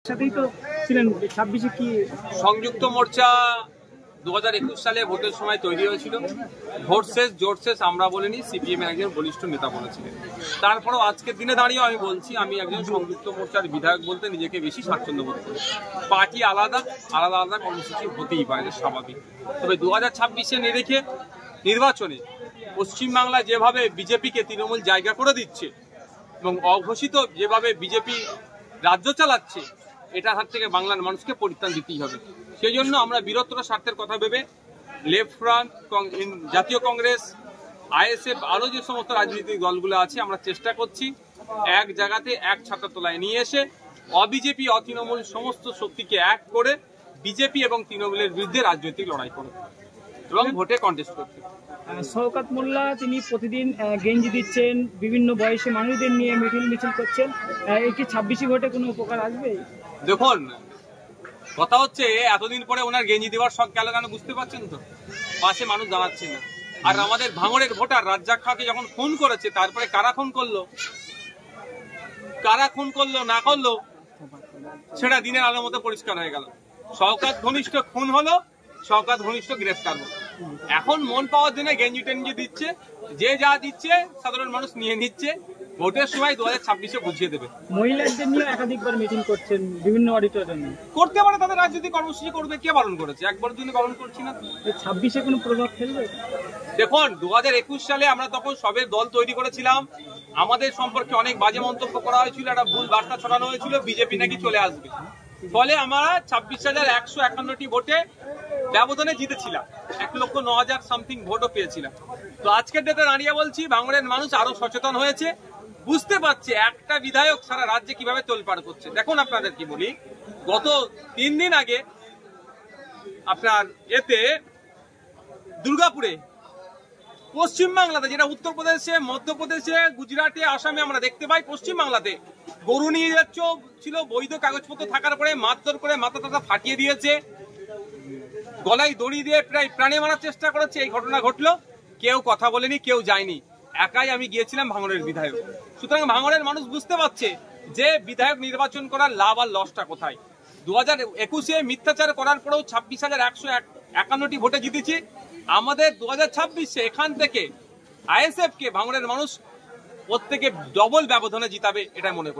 একসাথেই তো ছিলেন, 26-এ কি সংযুক্ত মোর্চা 2021 সালে ভোটের সময় তৈরি হয়েছিল। ভোট শেষ জোট শেষ আমরা বলিনি, সিপিএম এর একজন বলিষ্ঠ নেতা বলেছিলেন। তারপরেও আজকের দিনে দাঁড়িয়ে আমি বলছি, আমি একজন সংযুক্ত মোর্চার বিধায়ক বলতে নিজেকে বেশি স্বাচ্ছন্দ্য বোধ করি। পার্টি আলাদা আলাদা আলাদা কর্মসূচি হতেই পারে, এটা স্বাভাবিক। তবে 2026-এ নিরিখে নির্বাচনে পশ্চিমবাংলায় যেভাবে বিজেপিকে তৃণমূল জায়গা করে দিচ্ছে এবং অঘোষিত যেভাবে বিজেপি রাজ্য চালাচ্ছে, এটার হাত থেকে বাংলার মানুষকে পরিত্রাণ দিতেই হবে। সেই জন্য আমরা বৃহত্তর স্বার্থের কথা ভেবে লেফট ফ্রন্ট, জাতীয় কংগ্রেস, আইএসএফ, আরো যে সমস্ত রাজনৈতিক দলগুলো আছে, আমরা চেষ্টা করছি এক জায়গাতে এক ছাতার তলায় নিয়ে এসে অবিজেপি অতৃণমূল সমস্ত শক্তিকে এক করে বিজেপি এবং তৃণমূলের বিরুদ্ধে রাজনৈতিক লড়াই করতে এবং ভোটে কন্টেস্ট করতে। শওকত মোল্লা তিনি প্রতিদিন গেঞ্জি দিচ্ছেন, বিভিন্ন বয়সী মানুষদের নিয়ে মিছিল করছেন, এই কি 26 ভোটে কোনো উপকার আসবে? দেখুন, কথা হচ্ছে এতদিন পরে ওনার গেঞ্জি দেওয়ার শখ গেল কেন বুঝতে পারছেন তো? পাশে মানুষ দাঁড়াচ্ছে না। আর আমাদের ভাঙড়ের ভোটার রাজ্জাক খাঁকে যখন খুন করেছে, তারপরে কারা খুন করলো না করলো সেটা দিনের আলোর মতো পরিষ্কার হয়ে গেল। শওকত ঘনিষ্ঠ খুন হলো, শওকত ঘনিষ্ঠ গ্রেফতার হলো। এখন মন পাওয়ার জন্য গেঞ্জি টেঞ্জি দিচ্ছে, যে যা দিচ্ছে সাধারণ মানুষ নিয়ে নিচ্ছে। ভোটের সময় 2026-এ বুঝিয়ে দেবে। মহিলাদের নিয়ে একাধিকবার মিটিং করছেন বিভিন্ন অডিটোরিয়ামে, করতে পারে, তাদের রাজনৈতিক কর্মসূচি করবে, কে বারণ করেছে? একবার জন্য বারণ করছি না। 26-এ কোনো প্রভাব ফেলবে? দেখুন, 2021 সালে আমরা তখন সবের দল তৈরি করেছিলাম, আমাদের সম্পর্কে অনেক বাজে মন্তব্য করা হয়েছিল, একটা ভুল বার্তা ছড়ানো হয়েছিল বিজেপি নাকি চলে আসবে। ফলে আমরা 26,151টি ভোটে ব্যবধানে জিতেছিলাম, 1,09,000 সামথিং ভোটও পেয়েছিলাম। তো আজকের ডেটে দাঁড়িয়ে বলছি, ভাঙড়ের মানুষ আরো সচেতন হয়েছে, বুঝতে পারছে একটা বিধায়ক সারা রাজ্যে কিভাবে তোলপাড় করছে। দেখুন, আপনাদের কি বলি, গত 3 দিন আগে আপনার দুর্গাপুরে, পশ্চিমবাংলাতে, যেটা উত্তরপ্রদেশে, মধ্যপ্রদেশে, গুজরাটে, আসামে আমরা দেখতে পাই, পশ্চিমবাংলাতে গরু নিয়ে ছিল বৈধ কাগজপত্র থাকার পরে মারধর করে মাথা টাথা ফাটিয়ে দিয়েছে, গলায় দড়ি দিয়ে প্রায় প্রাণে মারার চেষ্টা করেছে। এই ঘটনা ঘটলো, কেউ কথা বলেনি, কেউ যায়নি, একাই আমি গিয়েছিলাম ভাঙড়ের বিধায়ক। সুতরাং ভাঙড়ের মানুষ বুঝতে পারছে যে বিধায়ক নির্বাচন করার লাভ আর লসটা কোথায়। 2021-এ মিথ্যাচার করার পরেও 26,151টি ভোটে জিতেছি। আমাদের 2026-এ এখান থেকে আইএসএফ কে ভাঙড়ের মানুষ প্রত্যেকে ডবল ব্যবধানে জিতাবে, এটা মনে করি।